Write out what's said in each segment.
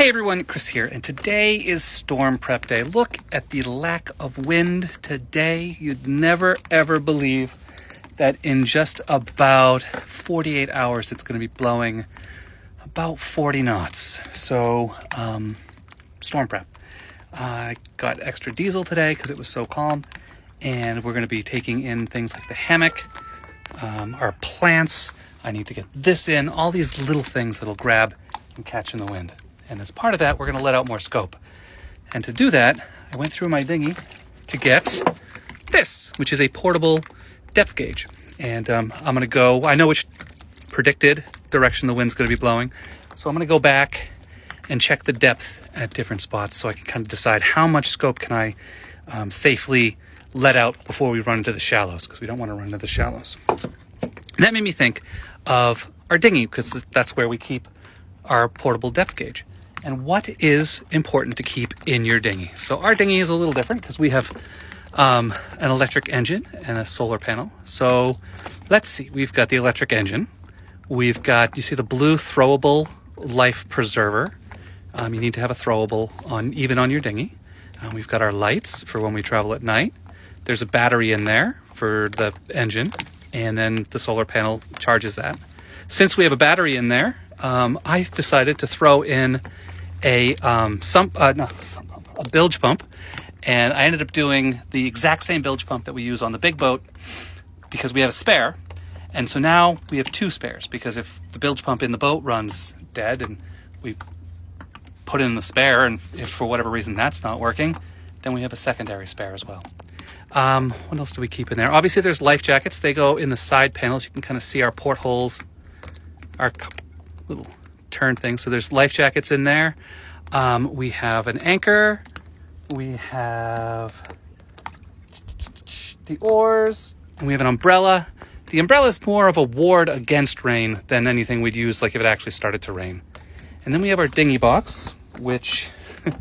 Hey everyone, Chris here, and today is storm prep day. Look at the lack of wind today. You'd never ever believe that in just about 48 hours it's going to be blowing about 40 knots. So, storm prep. I got extra diesel today because it was so calm, and we're going to be taking in things like the hammock, our plants. I need to get this in, all these little things that'll grab and catch in the wind. And as part of that, we're going to let out more scope. And to do that, I went through my dinghy to get this, which is a portable depth gauge. And I'm going to go, I know which predicted direction the wind's going to be blowing. So I'm going to go back and check the depth at different spots so I can kind of decide how much scope can I safely let out before we run into the shallows, because we don't want to run into the shallows. And that made me think of our dinghy, because that's where we keep our portable depth gauge. And what is important to keep in your dinghy? So our dinghy is a little different because we have an electric engine and a solar panel. So let's see, we've got the electric engine. We've got, you see the blue throwable life preserver. You need to have a throwable even on your dinghy. We've got our lights for when we travel at night. There's a battery in there for the engine, and then the solar panel charges that. Since we have a battery in there, I decided to throw in a bilge pump, and I ended up doing the exact same bilge pump that we use on the big boat because we have a spare. And so now we have two spares, because if the bilge pump in the boat runs dead and we put in the spare, and if for whatever reason that's not working, then we have a secondary spare as well. What else do we keep in there? Obviously there's life jackets. They go in the side panels. You can kind of see our portholes, our little turn thing. So there's life jackets in there. We have an anchor. We have the oars, and we have an umbrella. The umbrella is more of a ward against rain than anything we'd use like if it actually started to rain. And then we have our dinghy box, which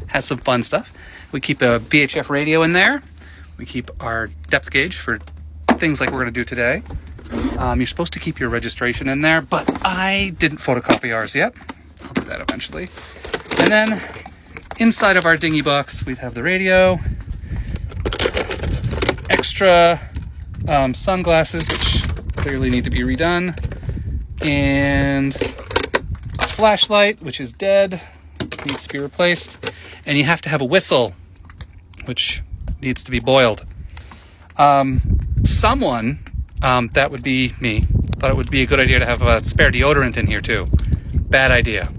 has some fun stuff. We keep a VHF radio in there. We keep our depth gauge for things like we're going to do today. You're supposed to keep your registration in there, but I didn't photocopy ours yet. I'll do that eventually. And then inside of our dinghy box, we'd have the radio, extra sunglasses, which clearly need to be redone, and a flashlight, which is dead, needs to be replaced, and you have to have a whistle, which needs to be boiled. Someone, that would be me, thought it would be a good idea to have a spare deodorant in here too. Bad idea.